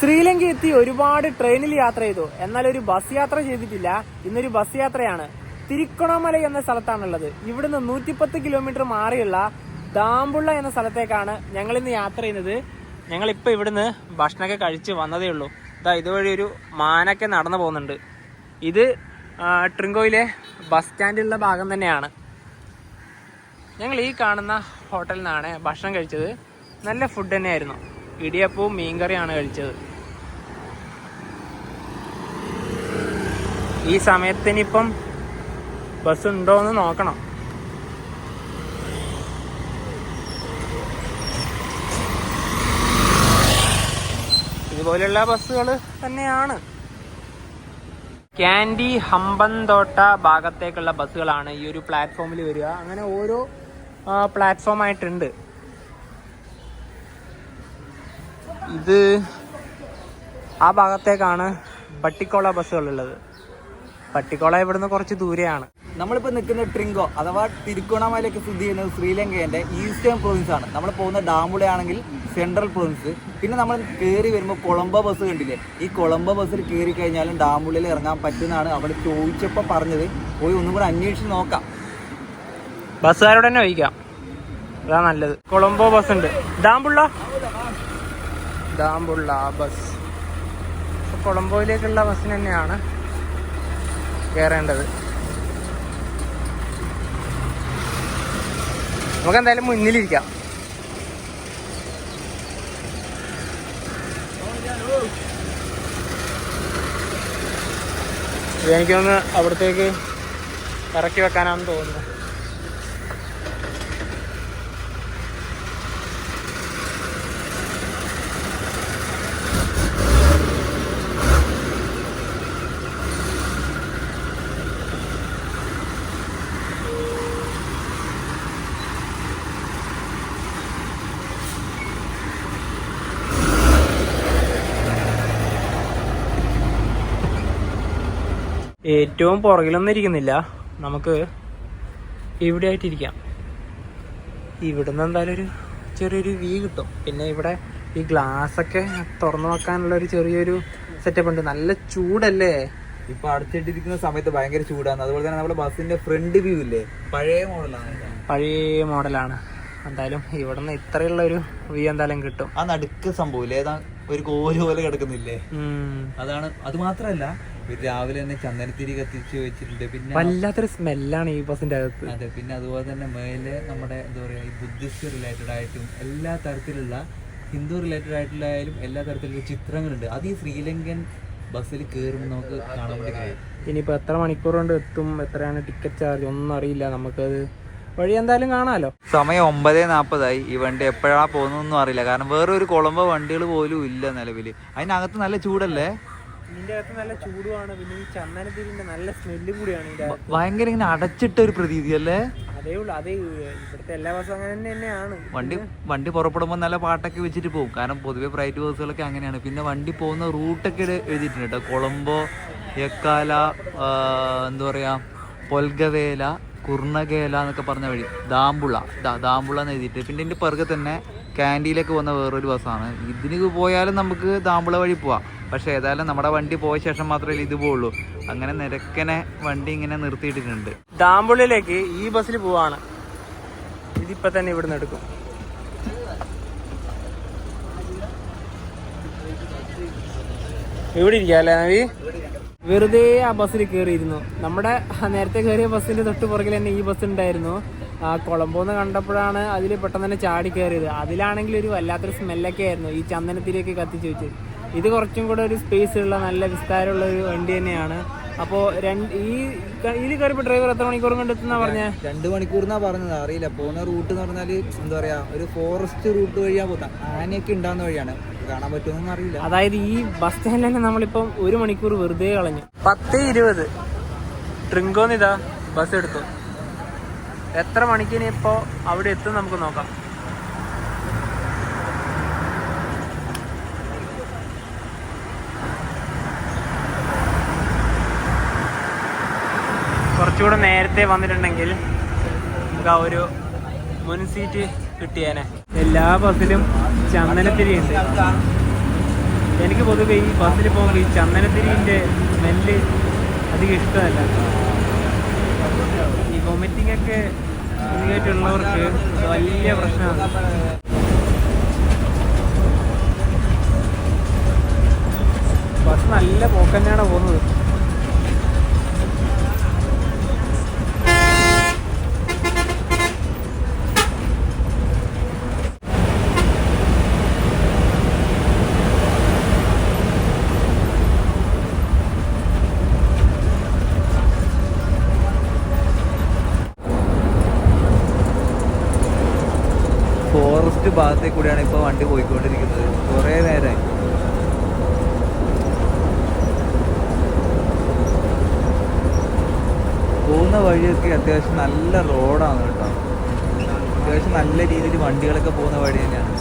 ശ്രീലങ്ക എത്തി ഒരുപാട് ട്രെയിനിൽ യാത്ര ചെയ്തു, എന്നാൽ ഒരു ബസ് യാത്ര ചെയ്തിട്ടില്ല. ഇന്നൊരു ബസ് യാത്രയാണ്. തിരുക്കോണമല എന്ന സ്ഥലത്താണുള്ളത്. ഇവിടുന്ന് 110 കിലോമീറ്റർ മാറിയുള്ള ദാമ്പുള്ള എന്ന സ്ഥലത്തേക്കാണ് ഞങ്ങൾ ഇന്ന് യാത്ര ചെയ്യുന്നത്. ഞങ്ങളിപ്പോ ഇവിടുന്ന് ഭക്ഷണമൊക്കെ കഴിച്ച് വന്നതേ ഉള്ളൂ. ഇതുവഴി ഒരു മാനൊക്കെ നടന്നു പോകുന്നുണ്ട്. ഇത് ട്രിങ്കോയിലെ ബസ് സ്റ്റാൻഡിലുള്ള ഭാഗം തന്നെയാണ്. ഞങ്ങൾ ഈ കാണുന്ന ഹോട്ടലിൽ നിന്നാണ് ഭക്ഷണം കഴിച്ചത്. നല്ല ഫുഡ് തന്നെയായിരുന്നു. ഇടിയപ്പവും മീൻകറിയാണ് കഴിച്ചത്. ഈ സമയത്തിനിപ്പം ബസ് ഉണ്ടോ എന്ന് നോക്കണം. ഇതുപോലെയുള്ള ബസ്സുകൾ തന്നെയാണ്. കാൻഡി ഹമ്പന്തോട്ട ഭാഗത്തേക്കുള്ള ബസ്സുകളാണ് ഈ ഒരു പ്ലാറ്റ്ഫോമിൽ വരിക. അങ്ങനെ ഓരോ പ്ലാറ്റ്ഫോമായിട്ടുണ്ട്. ഇത് ആ ഭാഗത്തേക്കാണ് ബട്ടിക്കോള ബസ്സുകളുള്ളത്. ബട്ടിക്കോള ഇവിടുന്ന് കുറച്ച് ദൂരെയാണ്. നമ്മളിപ്പോൾ നിൽക്കുന്ന ട്രിങ്കോ അഥവാ തിരുക്കോണമലയ്ക്ക് സ്ഥിതി ചെയ്യുന്നത് ശ്രീലങ്കയുടെ ഈസ്റ്റേൺ പ്രൊവിൻസ് ആണ്. നമ്മൾ പോകുന്ന ഡാമ്പുളയാണെങ്കിൽ സെൻട്രൽ പ്രൊവിൻസ്. പിന്നെ നമ്മൾ കയറി വരുമ്പോൾ കൊളംബോ ബസ് കണ്ടില്ലേ? ഈ കൊളംബോ ബസ്സിൽ കയറി കഴിഞ്ഞാലും ഡാമ്പുളയിൽ ഇറങ്ങാൻ പറ്റുന്നതാണ് അവിടെ ചോദിച്ചപ്പോൾ പറഞ്ഞത്. പോയി ഒന്നും കൂടെ അന്വേഷിച്ച് നോക്കാം. ബസ്സുകാരോട് തന്നെ ചോദിക്കാം, അതാ നല്ലത്. കൊളംബോ ബസ് ഉണ്ട്. ഡാമ്പുള്ള ബസ് കൊളംബോയിലേക്കുള്ള ബസ്സിന് തന്നെയാണ് കയറേണ്ടത്. നമുക്ക് എന്തായാലും മുന്നിലിരിക്കാം. എനിക്കൊന്ന് അവിടത്തേക്ക് ഇറക്കി വെക്കാനാണെന്ന് തോന്നുന്നു. ഏറ്റവും പുറകിലൊന്നും ഇരിക്കുന്നില്ല, നമുക്ക് ഇവിടെ ആയിട്ടിരിക്കാം. ഇവിടുന്ന് എന്തായാലും ഒരു ചെറിയൊരു വ്യൂ കിട്ടും. പിന്നെ ഇവിടെ ഈ ഗ്ലാസ്സൊക്കെ തുറന്നു വെക്കാനുള്ള ഒരു ചെറിയൊരു സെറ്റപ്പ് ഉണ്ട്. നല്ല ചൂടല്ലേ ഇപ്പൊ അടച്ചിട്ടിരിക്കുന്ന സമയത്ത്? ഭയങ്കര ചൂടാണ്. അതുപോലെ തന്നെ നമ്മുടെ ബസ്സിന്റെ ഫ്രണ്ട് വ്യൂ ഇല്ലേ, പഴയ മോഡലാണ്. എന്തായാലും ഇവിടുന്ന് ഇത്രയുള്ള ഒരു വ്യൂ എന്തായാലും കിട്ടും. ആ നടുക്ക് സംഭവം ഏതാ ഒരു കോല് പോലെ കിടക്കുന്നില്ലേ, അതാണ്. അത് മാത്രല്ല രാവിലെ തന്നെ ചന്ദനത്തിരി കത്തിച്ച് വെച്ചിട്ടുണ്ട്. പിന്നെ വല്ലാത്തൊരു സ്മെല്ലാണ് ഈ ബസ്സിന്റെ അകത്ത്. അതെ. പിന്നെ അതുപോലെ തന്നെ മേലെ നമ്മുടെ എന്താ പറയാ, ഈ ബുദ്ധിസ്റ്റ് റിലേറ്റഡ് ആയിട്ടും എല്ലാ തരത്തിലുള്ള ഹിന്ദു റിലേറ്റഡ് ആയിട്ടുള്ളായാലും എല്ലാ തരത്തിലുള്ള ചിത്രങ്ങളുണ്ട്. അത് ഈ ശ്രീലങ്കൻ ബസ്സിൽ കയറുമ്പോൾ നമുക്ക് കാണാൻ വേണ്ടി കഴിയും. ഇനിയിപ്പോൾ എത്ര മണിക്കൂർ കൊണ്ട് എത്തും, എത്രയാണ് ടിക്കറ്റ് ചാർജ് ഒന്നും അറിയില്ല. നമുക്കത് വഴി എന്തായാലും കാണാമല്ലോ. സമയം 9:40 ഈ വണ്ടി എപ്പോഴാണ് പോകുന്നതൊന്നും അറിയില്ല. കാരണം വേറെ ഒരു കൊളംബോ വണ്ടികൾ പോലും ഇല്ല നിലവിൽ. അതിനകത്ത് നല്ല ചൂടല്ലേ? ഇതിന്റെ അകത്ത് നല്ല ചൂടുമാണ്. പിന്നെ ഈ ചന്ദനത്തിരിന്റെ നല്ല സ്മെല്ലും കൂടിയാണ്. ഭയങ്കര ഇങ്ങനെ അടച്ചിട്ട ഒരു പ്രതീതി അല്ലേ? അതേ ഉള്ളു. അതേ ഇവിടുത്തെ എല്ലാ ബസ്സും അങ്ങനെ തന്നെയാണ്. വണ്ടി പുറപ്പെടുമ്പോൾ നല്ല പാട്ടൊക്കെ വെച്ചിട്ട് പോകും. കാരണം പൊതുവെ പ്രൈവറ്റ് ബസ്സുകളൊക്കെ അങ്ങനെയാണ്. പിന്നെ വണ്ടി പോകുന്ന റൂട്ടൊക്കെ എഴുതിയിട്ടുണ്ട് കേട്ടോ. കൊളംബോ, യക്കാല, എന്താ പറയാ, പൊൽഗവേല, കുർണഗേല എന്നൊക്കെ പറഞ്ഞ വഴി. ദാമ്പുള്ള എന്ന് എഴുതിയിട്ട്. പിന്നെ ഇതിന്റെ പിറകെ തന്നെ കാൻഡിയിലേക്ക് പോകുന്ന വേറൊരു ബസ്സാണ്. ഇതിന് പോയാലും നമുക്ക് ദാമ്പുള വഴി പോവാം. പക്ഷെ ഏതായാലും നമ്മുടെ വണ്ടി പോയ ശേഷം മാത്രമേ ഇത് പോവുള്ളൂ. അങ്ങനെ നിരക്കനെ വണ്ടി ഇങ്ങനെ നിർത്തിയിട്ടിട്ടുണ്ട്. ദാമ്പുള്ളിലേക്ക് ഈ ബസ്സിൽ പോവാണ്. ഇതിപ്പോ തന്നെ ഇവിടുന്ന് എടുക്കും. ഇവിടെ ഇരിക്കാല്ലേ നവി? വെറുതെ ആ ബസ്സിൽ കയറിയിരുന്നു. നമ്മുടെ നേരത്തെ കയറിയ ബസ്സിന്റെ തൊട്ട് പുറകിൽ തന്നെ ഈ ബസ് ഉണ്ടായിരുന്നു. കൊളംബോന്ന് കണ്ടപ്പോഴാണ് അതിൽ പെട്ടെന്ന് തന്നെ ചാടി കയറിയത്. അതിലാണെങ്കിൽ ഒരു വല്ലാത്തൊരു സ്മെല്ലൊക്കെ ആയിരുന്നു, ഈ ചന്ദനത്തിരിയൊക്കെ കത്തിച്ച് വെച്ച്. ഇത് കുറച്ചും കൂടെ ഒരു സ്പേസ് ഉള്ള നല്ല വിസ്താരമുള്ള ഒരു വണ്ടി തന്നെയാണ്. അപ്പോൾ ഇതിൽ കയറിയപ്പോൾ ഡ്രൈവർ എത്ര മണിക്കൂർ കൊണ്ട് എത്തുന്ന പറഞ്ഞേ? 2 മണിക്കൂർ എന്നാ പറഞ്ഞത്. അറിയില്ല. പോകുന്ന റൂട്ട് എന്ന് പറഞ്ഞാൽ എന്താ പറയാ, ഒരു ഫോറസ്റ്റ് റൂട്ട് വഴിയാ പോകുന്നത്. ആനയൊക്കെ ഉണ്ടാകുന്ന വഴിയാണ്. കാണാൻ പറ്റുമെന്നൊന്നും അറിയില്ല. അതായത് ഈ ബസ് സ്റ്റാൻഡിൽ തന്നെ നമ്മളിപ്പം 1 മണിക്കൂർ വെറുതെ കളഞ്ഞു. 10:20 ട്രിങ്കോന്ന് ഇതാ ബസ് എടുത്തു. എത്ര മണിക്കിനി ഇപ്പോൾ അവിടെ എത്തും നമുക്ക് നോക്കാം. കുറച്ചുകൂടെ നേരത്തെ വന്നിട്ടുണ്ടെങ്കിൽ നമുക്ക് ആ ഒരു മുൻ സീറ്റ് കിട്ടിയേനെ. എല്ലാ ബസ്സിലും ചന്ദനത്തിരി ഉണ്ട്. എനിക്ക് പൊതുവെ ഈ ബസ്സിൽ പോകുമ്പോൾ ഈ ചന്ദനത്തിരിൻ്റെ സ്മെല്ല് അധികം ഇഷ്ടമല്ല. ഈ വൊമിറ്റിംഗ് ഒക്കെ അധികമായിട്ടുള്ളവർക്ക് വലിയ പ്രശ്നമാണ്. ബസ് നല്ല പോക്ക് തന്നെയാണ് പോകുന്നത്. ഫോറസ്റ്റ് ഭാഗത്തേക്ക് കൂടിയാണ് ഇപ്പോൾ വണ്ടി പോയിക്കൊണ്ടിരിക്കുന്നത്. കുറേ നേരമായി. പോകുന്ന വഴിയൊക്കെ അത്യാവശ്യം നല്ല റോഡാണ് കേട്ടോ. അത്യാവശ്യം നല്ല രീതിയിൽ വണ്ടികളൊക്കെ പോകുന്ന വഴി തന്നെയാണ്.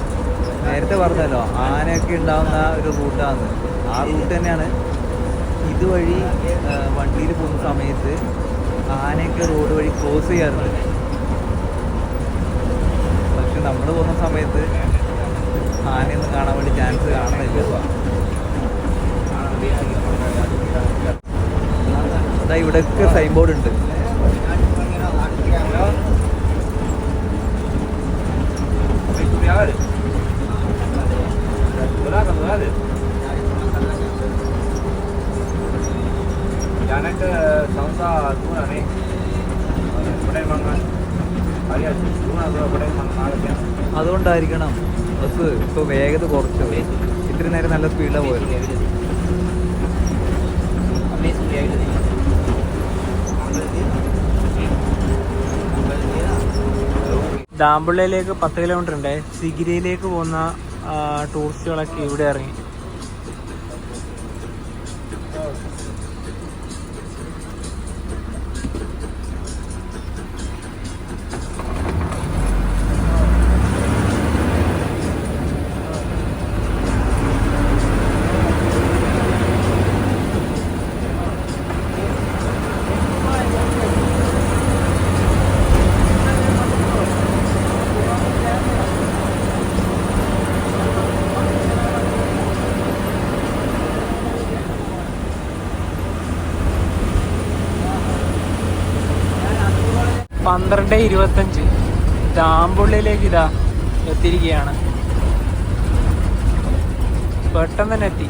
നേരത്തെ പറഞ്ഞല്ലോ ആനയൊക്കെ ഉണ്ടാകുന്ന ഒരു റൂട്ടാണ്. ആ റൂട്ട് തന്നെയാണ്. ഇതുവഴി വണ്ടിയിൽ പോകുന്ന സമയത്ത് ആനയൊക്കെ റോഡ് വഴി ക്രോസ് ചെയ്യാറുണ്ട്. പക്ഷെ നമ്മൾ പോകുന്ന സമയത്ത് ആനയൊന്നും കാണാൻ വേണ്ടി ചാൻസ് കാണുന്നില്ല. അതാ ഇവിടെയൊക്കെ സൈൻ ബോർഡ് ഉണ്ട്. അതുകൊണ്ടായിരിക്കണം ബസ് ഇപ്പോൾ വേഗത കുറച്ചത്. ഇത്ര നേരം നല്ല സ്പീഡിലാണ് പോയത്. ദാമ്പുള്ളയിലേക്ക് 10 കിലോമീറ്റർ ഉണ്ട്. സിഗിരിയിലേക്ക് പോകുന്ന ടൂറിസ്റ്റുകളൊക്കെ ഇവിടെ ഇറങ്ങി. പന്ത്രണ്ട് 25 ദാമ്പുള്ളിലേക്ക് ഇതാ എത്തിയിരിക്കുകയാണ്. പെട്ടെന്ന് തന്നെ എത്തി.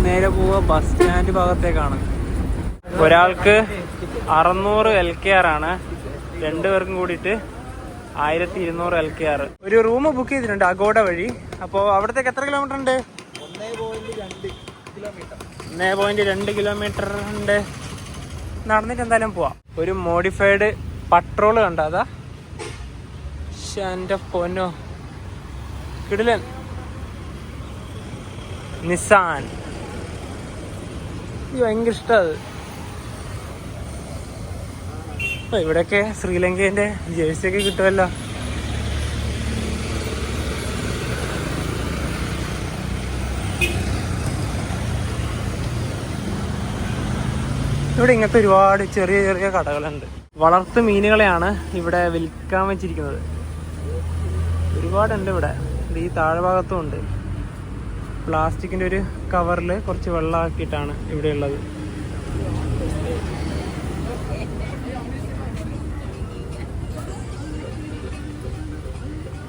നേരെ പോവുക ബസ് സ്റ്റാൻഡ് ഭാഗത്തേക്കാണ്. ഒരാൾക്ക് 600 LKR ആണ്. 2 പേർക്കും കൂടിയിട്ട് 1200 LKR. ഒരു റൂം ബുക്ക് ചെയ്തിട്ടുണ്ട് അഗോഡ വഴി. അപ്പോൾ അവിടത്തേക്ക് എത്ര കിലോമീറ്റർ ഉണ്ട്? 1.2 കിലോമീറ്റർ ഉണ്ട്. നടന്നിട്ട് എന്തായാലും പോവാം. ഒരു മോഡിഫൈഡ് പട്രോൾ കണ്ട അതാ. എൻ്റെ പൊന്നോ കിടിലൻ നിസാൻ. ഭയങ്കര ഇഷ്ടമാണ്. അപ്പൊ ഇവിടെയൊക്കെ ശ്രീലങ്കേന്റെ ജേഴ്സി ഒക്കെ കിട്ടുമല്ലോ. ഇവിടെ ഇങ്ങനത്തെ ഒരുപാട് ചെറിയ ചെറിയ കടകളുണ്ട്. വളർത്തു മീനുകളെയാണ് ഇവിടെ വിൽക്കാൻ വെച്ചിരിക്കുന്നത്. ഒരുപാടുണ്ട് ഇവിടെ. ഈ താഴ്ഭാഗത്തും ഉണ്ട്. പ്ലാസ്റ്റിക്കിൻ്റെ ഒരു കവറിൽ കുറച്ച് വെള്ളമാക്കിയിട്ടാണ് ഇവിടെ ഉള്ളത്.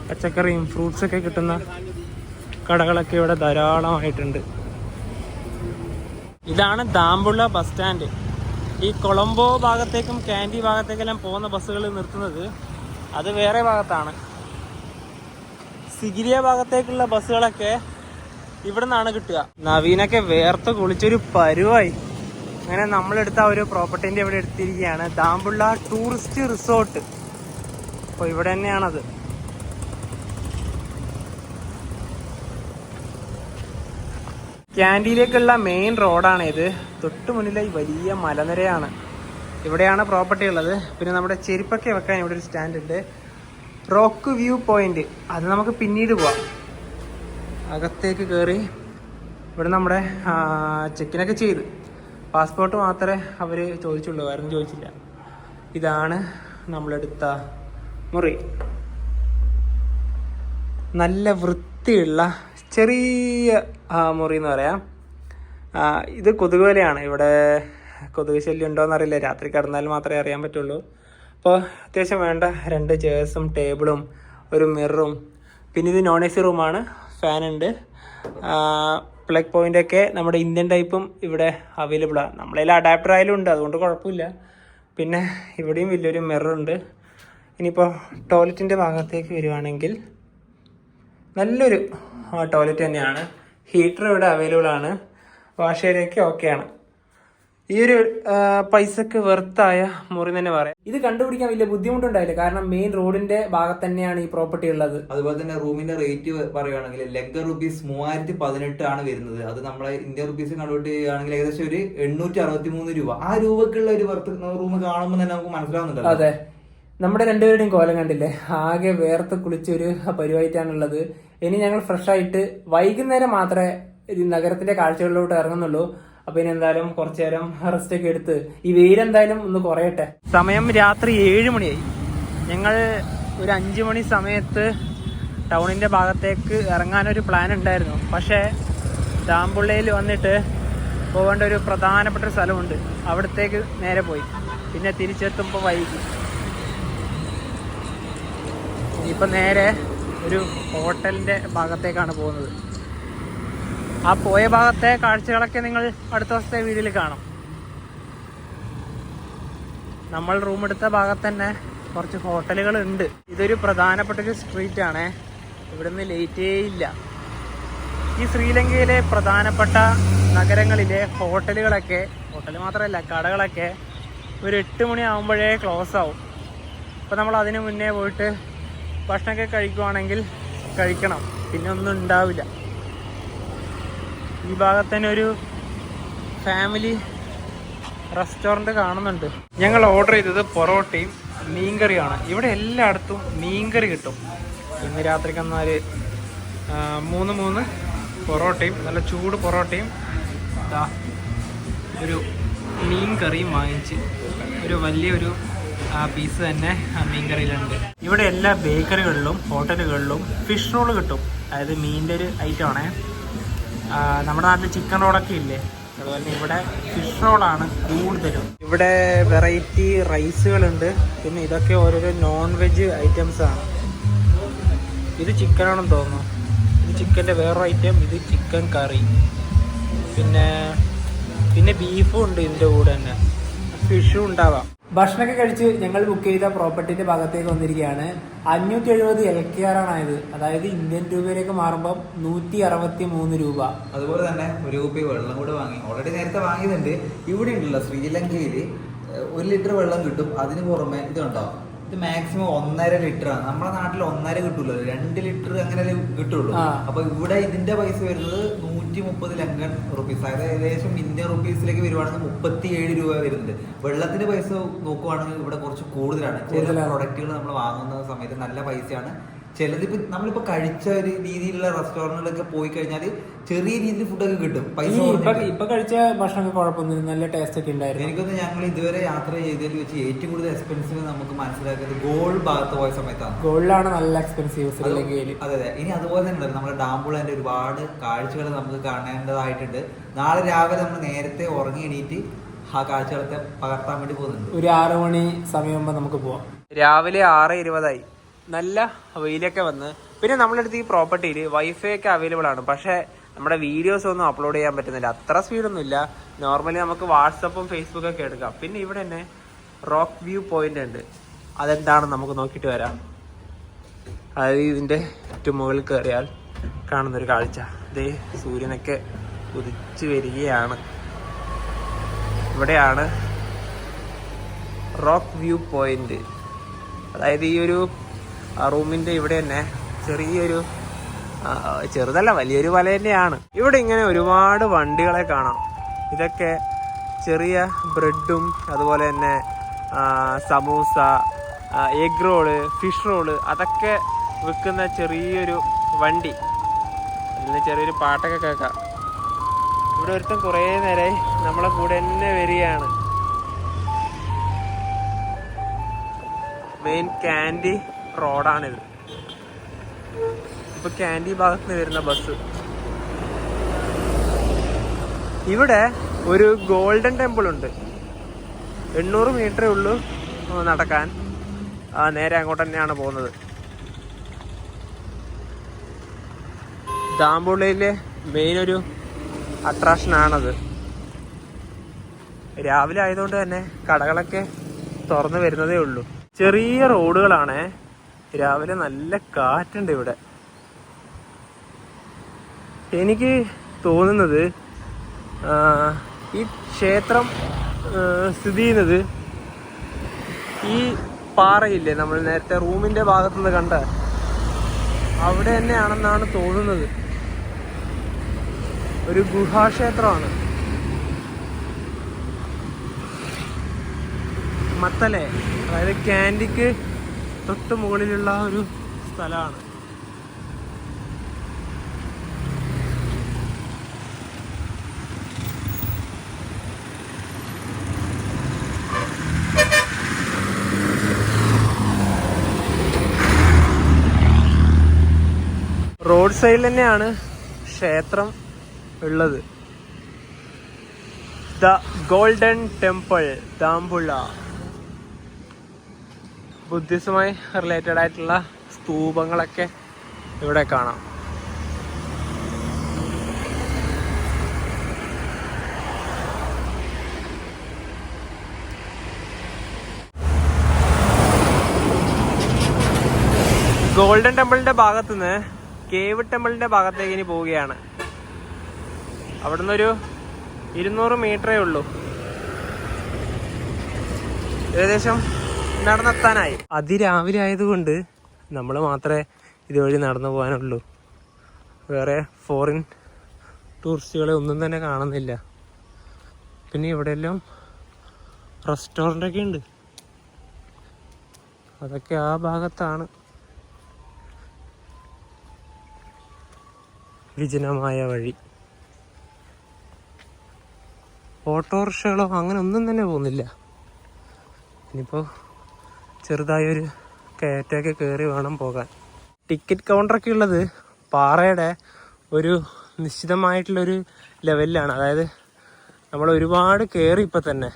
പച്ചക്കറിയും ഫ്രൂട്ട്സൊക്കെ കിട്ടുന്ന കടകളൊക്കെ ഇവിടെ ധാരാളമായിട്ടുണ്ട്. ഇതാണ് ദാമ്പുള്ള ബസ് സ്റ്റാൻഡ്. ഈ കൊളംബോ ഭാഗത്തേക്കും കാൻഡി ഭാഗത്തേക്കെല്ലാം പോകുന്ന ബസ്സുകൾ നിർത്തുന്നത് അത് വേറെ ഭാഗത്താണ്. സിഗിരിയ ഭാഗത്തേക്കുള്ള ബസ്സുകളൊക്കെ ഇവിടെ നിന്നാണ് കിട്ടുക. നവീനൊക്കെ വേർത്ത് കുളിച്ചൊരു പരുവായി. അങ്ങനെ നമ്മളെടുത്ത ഒരു പ്രോപ്പർട്ടീൻ്റെ ഇവിടെ എടുത്തിരിക്കുകയാണ്. ദാമ്പുള്ള ടൂറിസ്റ്റ് റിസോർട്ട്. അപ്പോൾ ഇവിടെ തന്നെയാണത്. ക്യാൻഡിയിലേക്കുള്ള മെയിൻ റോഡാണ് ഇത്. തൊട്ട് മുന്നിലായി വലിയ മലനിരയാണ്. ഇവിടെയാണ് പ്രോപ്പർട്ടി ഉള്ളത്. പിന്നെ നമ്മുടെ ചെരുപ്പൊക്കെ വെക്കാൻ ഇവിടെ ഒരു സ്റ്റാൻഡ് ഉണ്ട്. റോക്ക് വ്യൂ പോയിന്റ്, അത് നമുക്ക് പിന്നീട് പോവാം. അകത്തേക്ക് കയറി ഇവിടെ നമ്മുടെ ചെക്കിനൊക്കെ ചെയ്ത് പാസ്പോർട്ട് മാത്രമേ അവർ ചോദിച്ചുള്ളൂ, വേറെ ചോദിച്ചില്ല. ഇതാണ് നമ്മളെടുത്ത മുറി. നല്ല വൃത്തിയുള്ള ചെറിയ മുറി എന്ന് പറയാം. ഇത് കൊതുക് വലയാണ്. ഇവിടെ കൊതുക് ശല്യം ഉണ്ടോയെന്ന് അറിയില്ല, രാത്രി കിടന്നാൽ മാത്രമേ അറിയാൻ പറ്റുള്ളൂ. അപ്പോൾ അത്യാവശ്യം വേണ്ട 2 ചെയർസും ടേബിളും ഒരു മിററും. പിന്നെ ഇത് നോൺ AC റൂമാണ്, ഫാനുണ്ട്. പ്ലഗ് പോയിൻ്റൊക്കെ നമ്മുടെ ഇന്ത്യൻ ടൈപ്പും ഇവിടെ അവൈലബിൾ ആണ്. നമ്മളതിൽ അഡാപ്റ്റർ ആയാലും ഉണ്ട്, അതുകൊണ്ട് കുഴപ്പമില്ല. പിന്നെ ഇവിടെയും വലിയൊരു മിററുണ്ട്. ഇനിയിപ്പോൾ ടോയ്ലറ്റിൻ്റെ ഭാഗത്തേക്ക് വരുവാണെങ്കിൽ നല്ലൊരു ടോയ്ലറ്റ് തന്നെയാണ്. ഹീറ്റർ ഇവിടെ അവൈലബിൾ ആണ്. വാഷ് ഏരിയയൊക്കെ ഓക്കെയാണ്. ഈ ഒരു പൈസക്ക് വെർത്തായ മുറി തന്നെ പറയാം. ഇത് കണ്ടുപിടിക്കാൻ വലിയ ബുദ്ധിമുട്ടുണ്ടായില്ല, കാരണം മെയിൻ റോഡിന്റെ ഭാഗത്ത് തന്നെയാണ് ഈ പ്രോപ്പർട്ടി ഉള്ളത്. അതുപോലെ തന്നെ റൂമിന്റെ റേറ്റ് പറയുകയാണെങ്കിൽ ലഗ് റുപ്പീസ് 3018 ആണ് വരുന്നത്. അത് നമ്മളെ ഇന്ത്യൻ റുപ്പീസ് കൺവേർട്ട് ചെയ്യുകയാണെങ്കിൽ ഏകദേശം ഒരു 863 രൂപ. ആ രൂപക്കുള്ള ഒരു റൂം കാണുമ്പോൾ തന്നെ നമുക്ക് മനസ്സിലാവുന്നുണ്ട്. അതെ, നമ്മുടെ രണ്ടുപേരുടെയും കോലം കണ്ടില്ലേ, ആകെ വേർത്ത് കുളിച്ചൊരു പരിവായിട്ടാണുള്ളത്. ഇനി ഞങ്ങൾ ഫ്രഷ് ആയിട്ട് വൈകുന്നേരം മാത്രമേ നഗരത്തിന്റെ കാഴ്ചകളിലോട്ട് ഇറങ്ങുന്നുള്ളൂ. അപ്പൊ ഇനി എന്തായാലും കുറച്ചു നേരം റെസ്റ്റ് ഒക്കെ എടുത്ത് ഈ വെയിലെന്തായാലും ഒന്ന് കുറയട്ടെ. സമയം രാത്രി 7 മണിയായി. ഞങ്ങൾ ഒരു 5 മണി സമയത്ത് ടൗണിന്റെ ഭാഗത്തേക്ക് ഇറങ്ങാനൊരു പ്ലാൻ ഉണ്ടായിരുന്നു. പക്ഷേ ഡാംബുള്ളയിൽ വന്നിട്ട് പോകേണ്ട ഒരു പ്രധാനപ്പെട്ട ഒരു സ്ഥലമുണ്ട്, അവിടത്തേക്ക് നേരെ പോയി. പിന്നെ തിരിച്ചെത്തുമ്പോൾ വൈകി. ഇനിയിപ്പോൾ നേരെ ഒരു ഹോട്ടലിന്റെ ഭാഗത്തേക്കാണ് പോകുന്നത്. ആ പോയ ഭാഗത്തെ കാഴ്ചകളൊക്കെ നിങ്ങൾ അടുത്ത ദിവസത്തെ വീഡിയോയിൽ കാണാം. നമ്മൾ റൂം എടുത്ത ഭാഗത്ത് തന്നെ കുറച്ച് ഹോട്ടലുകൾ ഉണ്ട്. ഇതൊരു പ്രധാനപ്പെട്ട ഒരു സ്ട്രീറ്റ് ആണ്. ഇവിടുന്ന് ലേറ്റേ ഇല്ല. ഈ ശ്രീലങ്കയിലെ പ്രധാനപ്പെട്ട നഗരങ്ങളിലെ ഹോട്ടലുകളൊക്കെ, ഹോട്ടൽ മാത്രമല്ല കടകളൊക്കെ ഒരു 8 മണി ആകുമ്പോഴേ ക്ലോസ് ആവും. അപ്പോൾ നമ്മൾ അതിന് മുന്നേ പോയിട്ട് ഭക്ഷണമൊക്കെ കഴിക്കുവാണെങ്കിൽ കഴിക്കണം, പിന്നെ ഒന്നും ഉണ്ടാവില്ല. ഈ ഭാഗത്ത് തന്നെ ഒരു ഫാമിലി റെസ്റ്റോറൻറ്റ് കാണുന്നുണ്ട്. ഞങ്ങൾ ഓർഡർ ചെയ്തത് പൊറോട്ടയും മീൻകറിയാണ്. ഇവിടെ എല്ലായിടത്തും മീൻകറി കിട്ടും. ഇന്ന് രാത്രിക്ക് എന്നാൽ 3 പൊറോട്ടയും നല്ല ചൂട് പൊറോട്ടയും ഒരു മീൻ കറിയും വാങ്ങിച്ച് ഒരു വലിയൊരു പീസ് തന്നെ മീൻകറിയിലുണ്ട്. ഇവിടെ എല്ലാ ബേക്കറികളിലും ഹോട്ടലുകളിലും ഫിഷ് റോള് കിട്ടും. അതായത് മീനിൻ്റെ ഒരു ഐറ്റമാണേ. നമ്മുടെ നാട്ടിൽ ചിക്കൻ റോളൊക്കെ ഇല്ലേ, അതുപോലെ തന്നെ ഇവിടെ ഫിഷ് റോളാണ് കൂടുതലും. ഇവിടെ വെറൈറ്റി റൈസുകളുണ്ട്. പിന്നെ ഇതൊക്കെ ഓരോരോ നോൺ വെജ് ഐറ്റംസ് ആണ്. ഇത് ചിക്കനാണെന്ന് തോന്നുന്നു. ഇത് ചിക്കൻ്റെ വേറൊരു ഐറ്റം, ഇത് ചിക്കൻ കറി. പിന്നെ ബീഫും ഉണ്ട് ഇതിൻ്റെ കൂടെ തന്നെ, ഫിഷും ഉണ്ടാവാം. ഭക്ഷണമൊക്കെ കഴിച്ച് ഞങ്ങൾ ബുക്ക് ചെയ്ത പ്രോപ്പർട്ടിന്റെ ഭാഗത്തേക്ക് വന്നിരിക്കുകയാണ്. 570 LKR ആയത്, അതായത് ഇന്ത്യൻ രൂപയിലേക്ക് മാറുമ്പോൾ 163 രൂപ. അതുപോലെ തന്നെ 1 കുപ്പി വെള്ളം കൂടെ വാങ്ങി. ഓൾറെഡി നേരത്തെ വാങ്ങിയതുണ്ട്. ഇവിടെ ഉണ്ടല്ലോ ശ്രീലങ്കയിൽ 1 ലിറ്റർ വെള്ളം കിട്ടും. അതിന് പുറമെ ഇതുണ്ടോ, ഇത് മാക്സിമം 1.5 ലിറ്ററാണ്. നമ്മുടെ നാട്ടിൽ 1.5 കിട്ടുള്ളൂ, 2 ലിറ്റർ അങ്ങനെ കിട്ടുള്ളൂ. അപ്പൊ ഇവിടെ ഇതിന്റെ പൈസ വരുന്നത് 130 ലങ്കൻ റുപ്പീസ്, അതായത് ഏകദേശം ഇന്ത്യൻ റുപ്പീസിലേക്ക് വരുവാണെങ്കിൽ 37 രൂപ വരുന്നുണ്ട്. വെള്ളത്തിന്റെ പൈസ നോക്കുവാണെങ്കിൽ ഇവിടെ കുറച്ച് കൂടുതലാണ്. ചില പ്രൊഡക്റ്റുകൾ നമ്മൾ വാങ്ങുന്ന സമയത്ത് നല്ല പൈസയാണ്. ചിലതിപ്പോ നമ്മളിപ്പോ കഴിച്ച ഒരു രീതിയിലുള്ള റെസ്റ്റോറന്റിലൊക്കെ പോയി കഴിഞ്ഞാൽ ചെറിയ രീതിയിൽ ഫുഡൊക്കെ കിട്ടും. പൈസ ഇപ്പൊ കഴിച്ച ഭക്ഷണം കുഴപ്പമൊന്നുമില്ല, നല്ല ടേസ്റ്റ് ഒക്കെ ഉണ്ടായിരുന്നു. എനിക്കൊന്ന് ഞങ്ങൾ ഇതുവരെ യാത്ര ചെയ്തതിൽ വെച്ച് ഏറ്റവും കൂടുതൽ എക്സ്പെൻസീവ് നമുക്ക് മനസ്സിലാക്കിയത് ഗോൾ ഭാഗത്ത് പോയ സമയത്താണ്. ഗോൾഡിലാണ് നല്ല എക്സ്പെൻസീവ് ശ്രീലങ്കയിൽ. അതെ അതെ. ഇനി അതുപോലെ തന്നെ നമ്മുടെ ഡാംബുള്ളന്റെ ഒരുപാട് കാഴ്ചകൾ നമുക്ക് കാണേണ്ടതായിട്ടുണ്ട്. നാളെ രാവിലെ നമ്മൾ നേരത്തെ ഉറങ്ങി എണീറ്റ് ആ കാഴ്ചകളൊക്കെ പകർത്താൻ വേണ്ടി പോകുന്നുണ്ട്. ഒരു 6 മണി സമയമാകുമ്പോൾ നമുക്ക് പോവാം. രാവിലെ 6:20 നല്ല വെയിലൊക്കെ വന്ന്. പിന്നെ നമ്മളെടുത്ത് ഈ പ്രോപ്പർട്ടിയിൽ വൈഫൈ ഒക്കെ അവൈലബിൾ ആണ്. പക്ഷേ നമ്മുടെ വീഡിയോസ് ഒന്നും അപ്ലോഡ് ചെയ്യാൻ പറ്റുന്നില്ല, അത്ര സ്പീഡൊന്നും ഇല്ല. നോർമലി നമുക്ക് വാട്സപ്പും ഫേസ്ബുക്കൊക്കെ എടുക്കാം. പിന്നെ ഇവിടെ തന്നെ റോക്ക് വ്യൂ പോയിന്റ് ഉണ്ട്. അതെന്താണെന്ന് നമുക്ക് നോക്കിയിട്ട് വരാം. അതായത് ഇതിൻ്റെ ഏറ്റവും മുകളിൽ കയറിയാൽ കാണുന്നൊരു കാഴ്ച, ഇതേ സൂര്യനൊക്കെ ഉദിച്ചു വരികയാണ്. ഇവിടെയാണ് റോക്ക് വ്യൂ പോയിന്റ്. അതായത് ഈ ഒരു റൂമിൻ്റെ ഇവിടെ തന്നെ ചെറിയൊരു, ചെറുതല്ല വലിയൊരു വല തന്നെയാണ്. ഇവിടെ ഇങ്ങനെ ഒരുപാട് വണ്ടികളെ കാണാം. ഇതൊക്കെ ചെറിയ ബ്രെഡും അതുപോലെ തന്നെ samosa, egg roll, fish roll അതൊക്കെ വിൽക്കുന്ന ചെറിയൊരു വണ്ടി. അതിന് ചെറിയൊരു പാട്ടൊക്കെ കേൾക്കാം. ഇവിടെ ഒരുത്തം കുറേ നേരമായി നമ്മളെ കൂടെ തന്നെ വരികയാണ്. മെയിൻ ക്യാൻഡി റോഡാണിത്. ഇപ്പൊ ക്യാൻഡി ഭാഗത്ത് നിന്ന് വരുന്ന ബസ്. ഇവിടെ ഒരു ഗോൾഡൻ ടെമ്പിൾ ഉണ്ട്. 800 മീറ്ററേ ഉള്ളൂ നടക്കാൻ. നേരെ അങ്ങോട്ട് തന്നെയാണ് പോകുന്നത്. ദാമ്പുള്ളയിലെ മെയിൻ ഒരു അട്രാക്ഷനാണത്. രാവിലെ ആയതുകൊണ്ട് തന്നെ കടകളൊക്കെ തുറന്നു വരുന്നതേ ഉള്ളൂ. ചെറിയ റോഡുകളാണ്. രാവിലെ നല്ല കാറ്റുണ്ട് ഇവിടെ. എനിക്ക് തോന്നുന്നത് ഈ ക്ഷേത്രം സ്ഥിതി ചെയ്യുന്നത് ഈ പാറയില്ലേ, നമ്മൾ നേരത്തെ റൂമിന്റെ ഭാഗത്തുനിന്ന് കണ്ട അവിടെ തന്നെയാണെന്നാണ് തോന്നുന്നത്. ഒരു ഗുഹാക്ഷേത്രമാണ്. മത്തലെ, അതായത് ക്യാൻഡിക്ക് തൊട്ട് മുകളിലുള്ള ഒരു സ്ഥലമാണ്. റോഡ് സൈഡിൽ തന്നെയാണ് ക്ഷേത്രം ഉള്ളത്. The golden temple Dambulla. ബുദ്ധിസവുമായി റിലേറ്റഡ് ആയിട്ടുള്ള സ്തൂപങ്ങളൊക്കെ ഇവിടെ കാണാം. ഗോൾഡൻ ടെമ്പിളിന്റെ ഭാഗത്തുനിന്ന് കേവ് ടെമ്പിളിന്റെ ഭാഗത്തേക്ക് ഇനി പോവുകയാണ്. അവിടുന്ന് ഒരു 200 മീറ്ററേ ഉള്ളൂ. ഏകദേശം നടന്നെത്താനായി. അതിരാവിലെ ആയതുകൊണ്ട് നമ്മൾ മാത്രമേ ഇതുവഴി നടന്നു പോകാനുള്ളൂ. വേറെ ഫോറിൻ ടൂറിസ്റ്റുകളെ ഒന്നും തന്നെ കാണുന്നില്ല. പിന്നെ ഇവിടെയെല്ലാം റെസ്റ്റോറൻ്റൊക്കെ ഉണ്ട്. അതൊക്കെ ആ ഭാഗത്താണ്. വിജനമായ വഴി. ഓട്ടോറിക്ഷകളോ അങ്ങനെ ഒന്നും തന്നെ പോകുന്നില്ല. ഇനിയിപ്പോൾ ചെറുതായൊരു കയറ്റമൊക്കെ കയറി വേണം പോകാൻ. ടിക്കറ്റ് കൗണ്ടറൊക്കെ ഉള്ളത് പാറയുടെ ഒരു നിശ്ചിതമായിട്ടുള്ളൊരു ലെവലിലാണ്. അതായത് നമ്മൾ ഒരുപാട് കയറി ഇപ്പം തന്നെ.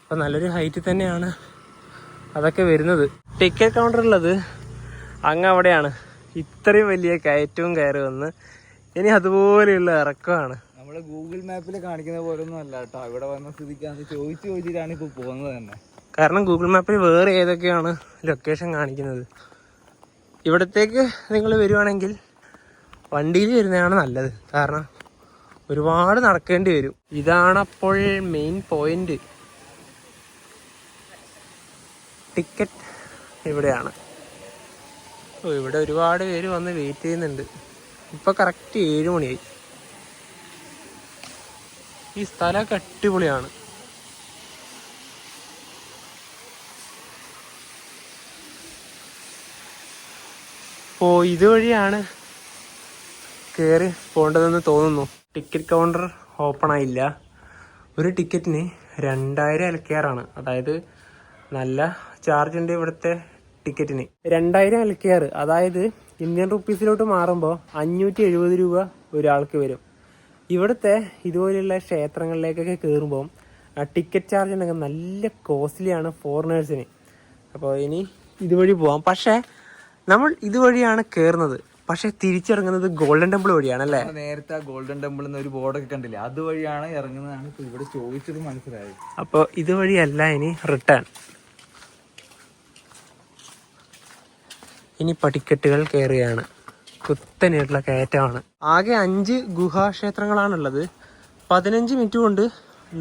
അപ്പം നല്ലൊരു ഹൈറ്റിൽ തന്നെയാണ് അതൊക്കെ വരുന്നത്. ടിക്കറ്റ് കൗണ്ടർ ഉള്ളത് അങ്ങ് അവിടെയാണ്. ഇത്രയും വലിയ കയറ്റവും കയറി വന്ന് ഇനി അതുപോലെയുള്ള ഇറക്കമാണ്. നമ്മുടെ ഗൂഗിൾ മാപ്പിൽ കാണിക്കുന്ന പോലെ ഒന്നും അല്ല കേട്ടോ. ഇവിടെ വന്ന സ്ഥിതിക്കാണ് ചോദിച്ചിട്ടാണ് ഇപ്പോൾ പോകുന്നത് തന്നെ. കാരണം ഗൂഗിൾ മാപ്പിൽ വേറെ ഏതൊക്കെയാണ് ലൊക്കേഷൻ കാണിക്കുന്നത്. ഇവിടത്തേക്ക് നിങ്ങൾ വരുവാണെങ്കിൽ വണ്ടിയിൽ വരുന്നതാണ് നല്ലത്. കാരണം ഒരുപാട് നടക്കേണ്ടി വരും. ഇതാണപ്പോൾ മെയിൻ പോയിന്റ്. ടിക്കറ്റ് ഇവിടെയാണ്. ഇവിടെ ഒരുപാട് പേര് വന്ന് വെയിറ്റ് ചെയ്യുന്നുണ്ട്. ഇപ്പൊ കറക്റ്റ് 7 മണിയായി. ഈ സ്ഥലമൊക്കെ അടിപൊളിയാണ്. അപ്പോൾ ഇതുവഴിയാണ് കയറി പോകേണ്ടതെന്ന് തോന്നുന്നു. ടിക്കറ്റ് കൗണ്ടർ ഓപ്പൺ ആയില്ല. ഒരു ടിക്കറ്റിന് 2000 LKR. അതായത് നല്ല ചാർജ് ഉണ്ട് ഇവിടുത്തെ ടിക്കറ്റിന്. 2000 LKR, അതായത് ഇന്ത്യൻ റുപ്പീസിലോട്ട് മാറുമ്പോൾ 570 രൂപ ഒരാൾക്ക് വരും. ഇവിടുത്തെ ഇതുപോലെയുള്ള ക്ഷേത്രങ്ങളിലേക്കൊക്കെ കയറുമ്പോൾ ടിക്കറ്റ് ചാർജ് ഉണ്ടെങ്കിൽ നല്ല കോസ്റ്റ്ലിയാണ് ഫോറിനേഴ്സിന്. അപ്പോൾ ഇനി ഇതുവഴി പോവാം. പക്ഷേ നമ്മൾ ഇതുവഴിയാണ് കയറുന്നത്. പക്ഷെ തിരിച്ചിറങ്ങുന്നത് ഗോൾഡൻ ടെമ്പിൾ വഴിയാണല്ലേ. നേരത്തെ ആ ഗോൾഡൻ ടെമ്പിൾ എന്നൊരു ബോർഡൊക്കെ കണ്ടില്ലേ, അതുവഴിയാണ് ഇറങ്ങുന്നതാണ് ഇപ്പൊ ഇവിടെ ചോദിച്ചത് മനസ്സിലായത്. അപ്പോൾ ഇതുവഴിയല്ല, ഇനി റിട്ടേൺ. ഇനി പടിക്കെട്ടുകൾ കയറുകയാണ്. കുത്തനെയായിട്ടുള്ള കയറ്റമാണ്. ആകെ 5 ഗുഹാക്ഷേത്രങ്ങളാണുള്ളത്. 15 മിനിറ്റ് കൊണ്ട്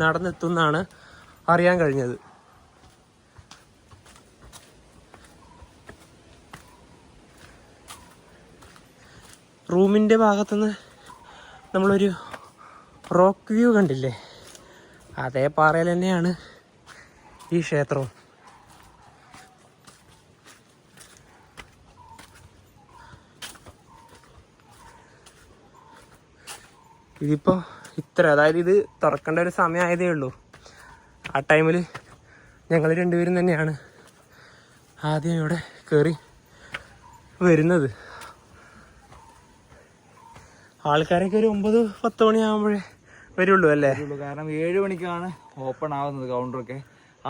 നടന്നെത്തുന്നാണ് അറിയാൻ കഴിഞ്ഞത്. റൂമിൻ്റെ ഭാഗത്തുനിന്ന് നമ്മളൊരു റോക്ക് വ്യൂ കണ്ടില്ലേ, അതേ പാറയിൽ തന്നെയാണ് ഈ ക്ഷേത്രവും. ഇതിപ്പോൾ അതായത് ഇത് തുറക്കേണ്ട ഒരു സമയമായതേ ഉള്ളൂ. ആ ടൈമിൽ ഞങ്ങൾ രണ്ടുപേരും തന്നെയാണ് ആദ്യം ഇവിടെ കയറി വരുന്നത്. ആൾക്കാരൊക്കെ ഒരു 9-10 മണിയാകുമ്പോഴേ വരുള്ളൂ അല്ലേ? കാരണം 7 മണിക്കാണ് ഓപ്പൺ ആവുന്നത് കൗണ്ടറൊക്കെ.